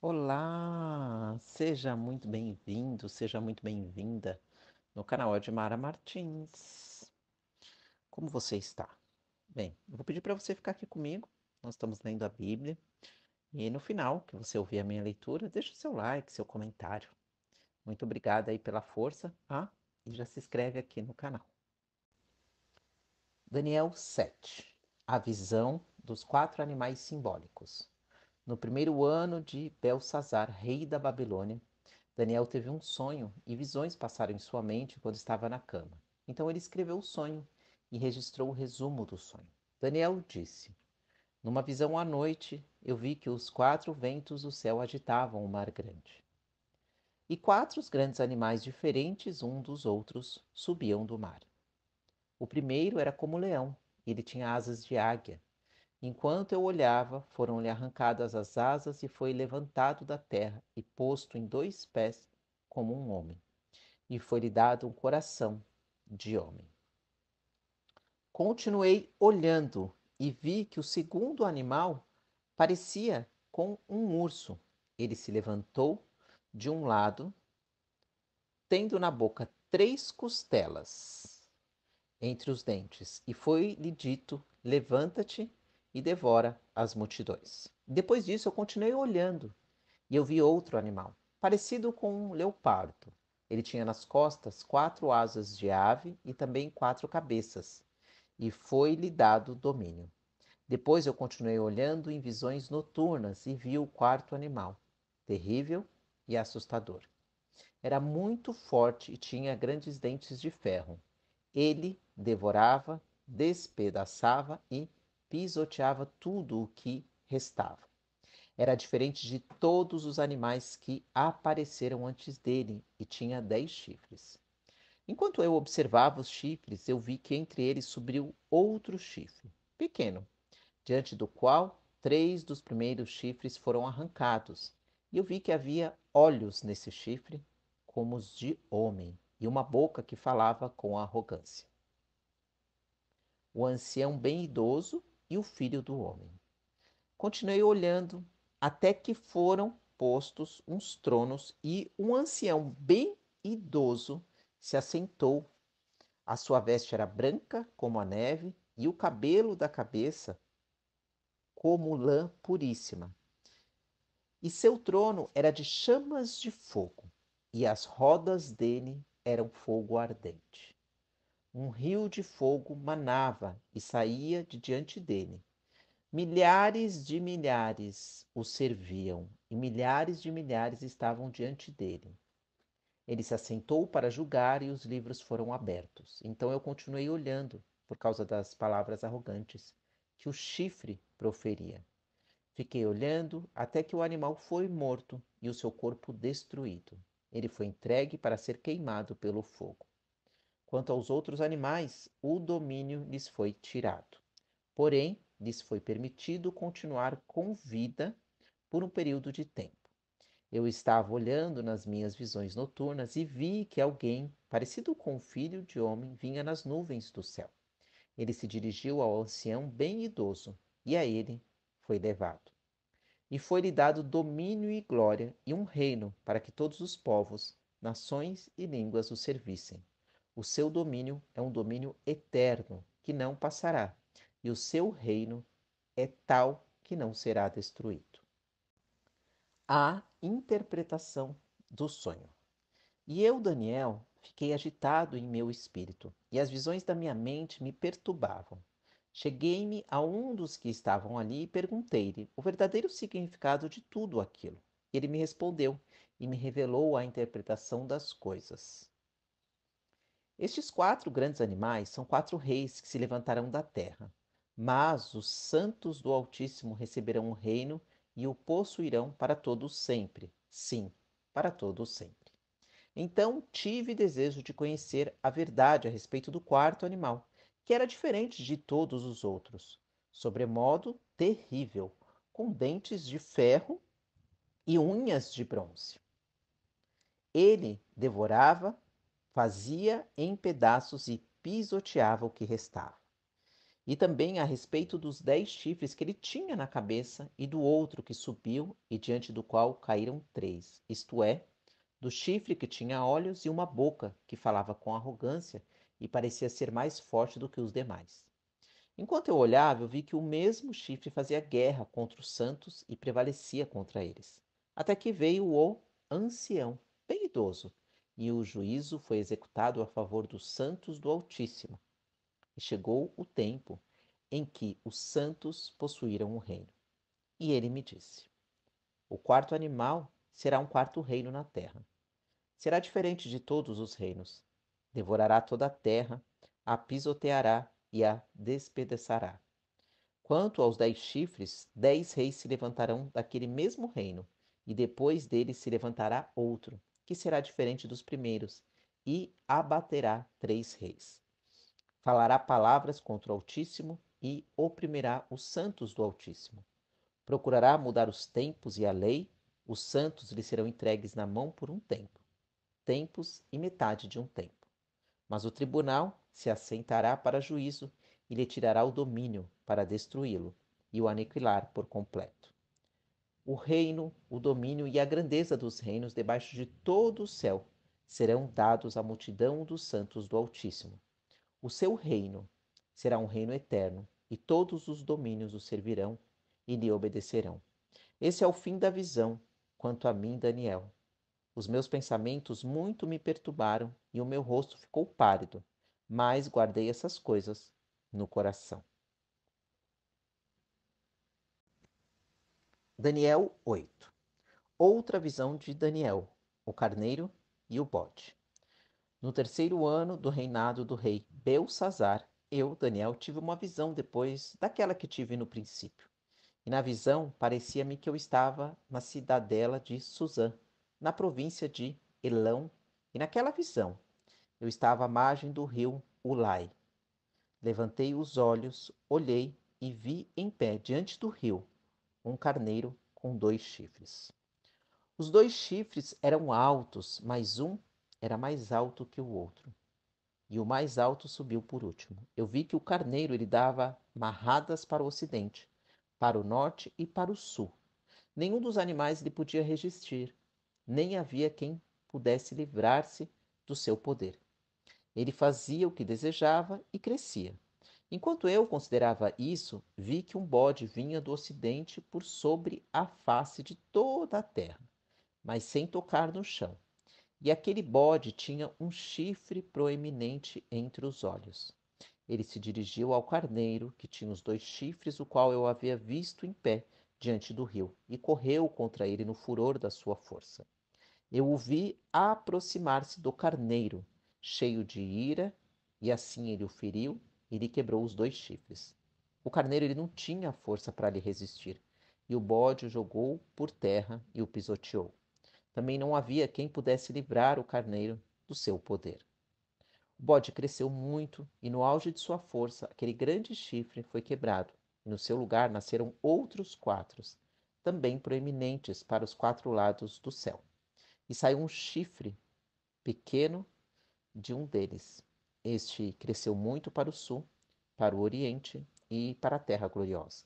Olá, seja muito bem-vindo, seja muito bem-vinda no canal Edmara Martins. Como você está? Bem, eu vou pedir para você ficar aqui comigo. Nós estamos lendo a Bíblia e no final, que você ouvir a minha leitura, deixa o seu like, seu comentário. Muito obrigada aí pela força, e já se inscreve aqui no canal. Daniel 7. A visão dos 4 animais simbólicos. No primeiro ano de Belsazar, rei da Babilônia, Daniel teve um sonho e visões passaram em sua mente quando estava na cama. Então ele escreveu o sonho e registrou o resumo do sonho. Daniel disse: Numa visão à noite, eu vi que os 4 ventos do céu agitavam o mar grande. E 4 grandes animais diferentes um dos outros subiam do mar. O primeiro era como leão, e ele tinha asas de águia. Enquanto eu olhava, foram-lhe arrancadas as asas e foi levantado da terra e posto em 2 pés como um homem. E foi-lhe dado um coração de homem. Continuei olhando e vi que o segundo animal parecia com um urso. Ele se levantou de um lado, tendo na boca 3 costelas entre os dentes, e foi-lhe dito: Levanta-te e devora as multidões. Depois disso, eu continuei olhando e eu vi outro animal, parecido com um leopardo. Ele tinha nas costas 4 asas de ave e também 4 cabeças, e foi-lhe dado domínio. Depois eu continuei olhando em visões noturnas e vi o quarto animal, terrível e assustador. Era muito forte e tinha grandes dentes de ferro. Ele devorava, despedaçava e pisoteava tudo o que restava. Era diferente de todos os animais que apareceram antes dele e tinha 10 chifres. Enquanto eu observava os chifres, eu vi que entre eles subiu outro chifre, pequeno, diante do qual 3 dos primeiros chifres foram arrancados. E eu vi que havia olhos nesse chifre, como os de homem, e uma boca que falava com arrogância. O ancião bem idoso e o filho do homem. Continuei olhando até que foram postos uns tronos e um ancião bem idoso se assentou. A sua veste era branca como a neve e o cabelo da cabeça como lã puríssima. E seu trono era de chamas de fogo, e as rodas dele eram fogo ardente. Um rio de fogo manava e saía de diante dele. Milhares de milhares o serviam, e milhares de milhares estavam diante dele. Ele se assentou para julgar e os livros foram abertos. Então eu continuei olhando, por causa das palavras arrogantes que o chifre proferia. Fiquei olhando até que o animal foi morto e o seu corpo destruído. Ele foi entregue para ser queimado pelo fogo. Quanto aos outros animais, o domínio lhes foi tirado. Porém, lhes foi permitido continuar com vida por um período de tempo. Eu estava olhando nas minhas visões noturnas e vi que alguém, parecido com o filho de homem, vinha nas nuvens do céu. Ele se dirigiu ao ancião bem idoso, e a ele foi levado. E foi-lhe dado domínio e glória e um reino para que todos os povos, nações e línguas o servissem. O seu domínio é um domínio eterno, que não passará, e o seu reino é tal que não será destruído. A interpretação do sonho. E eu, Daniel, fiquei agitado em meu espírito, e as visões da minha mente me perturbavam. Cheguei-me a um dos que estavam ali e perguntei-lhe o verdadeiro significado de tudo aquilo. Ele me respondeu e me revelou a interpretação das coisas. Estes 4 grandes animais são 4 reis que se levantarão da terra, mas os santos do Altíssimo receberão o reino e o possuirão para todo sempre. Sim, para todo sempre. Então tive desejo de conhecer a verdade a respeito do quarto animal, que era diferente de todos os outros, sobremodo terrível, com dentes de ferro e unhas de bronze. Ele devorava, fazia em pedaços e pisoteava o que restava. e também a respeito dos 10 chifres que ele tinha na cabeça e do outro que subiu e diante do qual caíram 3, isto é, do chifre que tinha olhos e uma boca que falava com arrogância e parecia ser mais forte do que os demais. Enquanto eu olhava, eu vi que o mesmo chifre fazia guerra contra os santos e prevalecia contra eles. Até que veio o ancião, bem idoso, e o juízo foi executado a favor dos santos do Altíssimo. E chegou o tempo em que os santos possuíram o reino. E ele me disse: o quarto animal será um quarto reino na terra. Será diferente de todos os reinos. Devorará toda a terra, a pisoteará e a despedaçará. Quanto aos 10 chifres, 10 reis se levantarão daquele mesmo reino, e depois deles se levantará outro, que será diferente dos primeiros, e abaterá 3 reis. Falará palavras contra o Altíssimo e oprimirá os santos do Altíssimo. Procurará mudar os tempos e a lei, os santos lhe serão entregues na mão por um tempo, tempos e metade de um tempo. Mas o tribunal se assentará para juízo e lhe tirará o domínio para destruí-lo e o aniquilar por completo. O reino, o domínio e a grandeza dos reinos debaixo de todo o céu serão dados à multidão dos santos do Altíssimo. O seu reino será um reino eterno, e todos os domínios o servirão e lhe obedecerão. Esse é o fim da visão, quanto a mim, Daniel. Os meus pensamentos muito me perturbaram e o meu rosto ficou pálido, mas guardei essas coisas no coração. Daniel 8. Outra visão de Daniel, o carneiro e o bode. No terceiro ano do reinado do rei Belsazar, eu, Daniel, tive uma visão depois daquela que tive no princípio. E na visão parecia-me que eu estava na cidadela de Suzã, na província de Elão, e naquela visão eu estava à margem do rio Ulai. Levantei os olhos, olhei e vi em pé diante do rio um carneiro com 2 chifres. Os 2 chifres eram altos, mas um era mais alto que o outro. E o mais alto subiu por último. Eu vi que o carneiro ele dava marradas para o ocidente, para o norte e para o sul. Nenhum dos animais lhe podia resistir, nem havia quem pudesse livrar-se do seu poder. Ele fazia o que desejava e crescia. Enquanto eu considerava isso, vi que um bode vinha do ocidente por sobre a face de toda a terra, mas sem tocar no chão. E aquele bode tinha um chifre proeminente entre os olhos. Ele se dirigiu ao carneiro, que tinha os 2 chifres, o qual eu havia visto em pé diante do rio, e correu contra ele no furor da sua força. Eu o vi aproximar-se do carneiro, cheio de ira, e assim ele o feriu e lhe quebrou os 2 chifres. O carneiro ele não tinha força para lhe resistir, e o bode o jogou por terra e o pisoteou. Também não havia quem pudesse livrar o carneiro do seu poder. O bode cresceu muito, e no auge de sua força, aquele grande chifre foi quebrado, e no seu lugar nasceram outros 4, também proeminentes para os 4 lados do céu. E saiu um chifre pequeno de um deles. Este cresceu muito para o sul, para o oriente e para a terra gloriosa.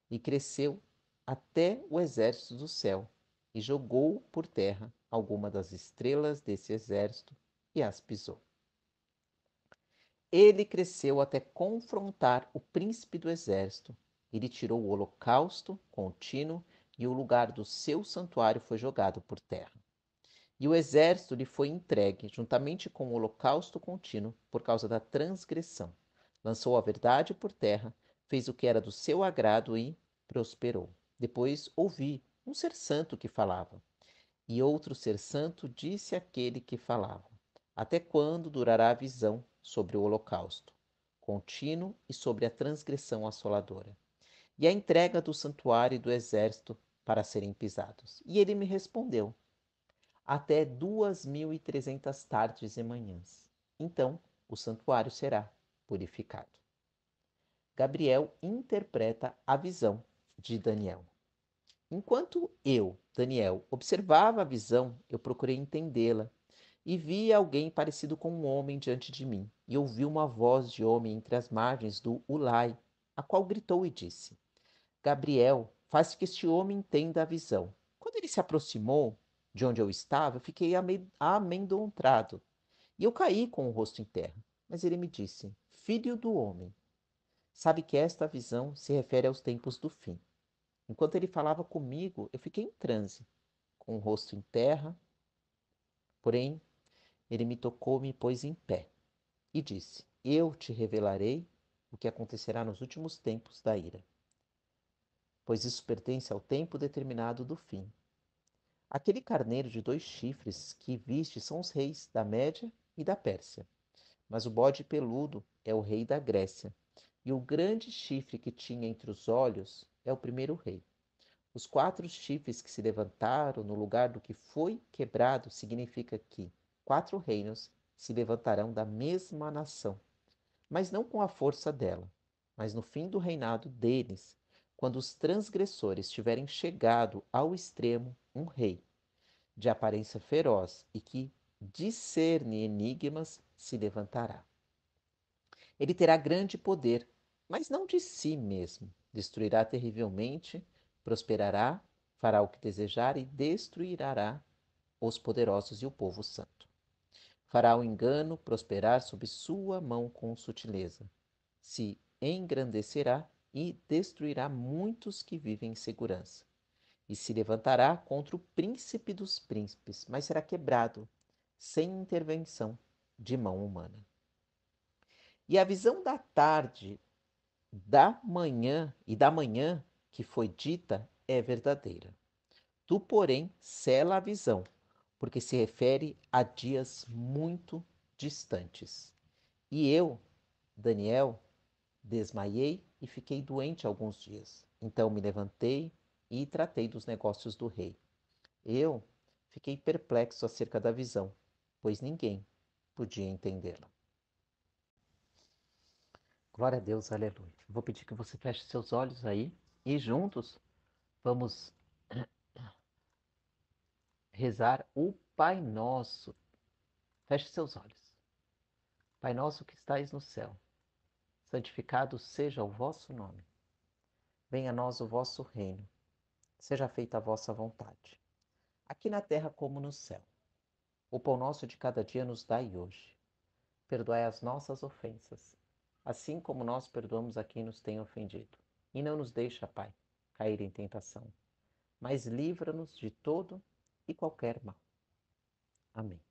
E cresceu até o exército do céu, e jogou por terra alguma das estrelas desse exército e as pisou. Ele cresceu até confrontar o príncipe do exército. Ele tirou o holocausto contínuo e o lugar do seu santuário foi jogado por terra. E o exército lhe foi entregue, juntamente com o holocausto contínuo, por causa da transgressão. Lançou a verdade por terra, fez o que era do seu agrado e prosperou. Depois ouvi um ser santo que falava. E outro ser santo disse àquele que falava: até quando durará a visão sobre o holocausto contínuo e sobre a transgressão assoladora, e a entrega do santuário e do exército para serem pisados? E ele me respondeu: até 2300 tardes e manhãs. Então o santuário será purificado. Gabriel interpreta a visão de Daniel. Enquanto eu, Daniel, observava a visão, eu procurei entendê-la e vi alguém parecido com um homem diante de mim, e ouvi uma voz de homem entre as margens do Ulai, a qual gritou e disse: Gabriel, faz que este homem entenda a visão. Quando ele se aproximou de onde eu estava, eu fiquei amedrontado, e eu caí com o rosto em terra. Mas ele me disse: Filho do homem, sabe que esta visão se refere aos tempos do fim. Enquanto ele falava comigo, eu fiquei em transe, com o rosto em terra, porém ele me tocou e me pôs em pé, e disse: Eu te revelarei o que acontecerá nos últimos tempos da ira, pois isso pertence ao tempo determinado do fim. Aquele carneiro de 2 chifres que viste são os reis da Média e da Pérsia, mas o bode peludo é o rei da Grécia, e o grande chifre que tinha entre os olhos é o primeiro rei. Os 4 chifres que se levantaram no lugar do que foi quebrado significa que 4 reinos se levantarão da mesma nação, mas não com a força dela, mas no fim do reinado deles, quando os transgressores tiverem chegado ao extremo, um rei, de aparência feroz e que discerne enigmas, se levantará. Ele terá grande poder, mas não de si mesmo. Destruirá terrivelmente, prosperará, fará o que desejar e destruirá os poderosos e o povo santo. Fará o engano prosperar sob sua mão com sutileza. Se engrandecerá e destruirá muitos que vivem em segurança. E se levantará contra o príncipe dos príncipes, mas será quebrado, sem intervenção de mão humana. E a visão da tarde, da manhã e da manhã que foi dita é verdadeira. Tu, porém, sela a visão, porque se refere a dias muito distantes. E eu, Daniel, desmaiei e fiquei doente alguns dias. Então me levantei e tratei dos negócios do rei. Eu fiquei perplexo acerca da visão, pois ninguém podia entendê-la. Glória a Deus, aleluia. Vou pedir que você feche seus olhos aí e juntos vamos rezar o Pai Nosso. Feche seus olhos. Pai nosso que estais no céu, santificado seja o vosso nome. Venha a nós o vosso reino. Seja feita a vossa vontade, aqui na terra como no céu. O pão nosso de cada dia nos dai hoje. Perdoai as nossas ofensas, assim como nós perdoamos a quem nos tem ofendido. E não nos deixa, Pai, cair em tentação, mas livra-nos de todo e qualquer mal. Amém.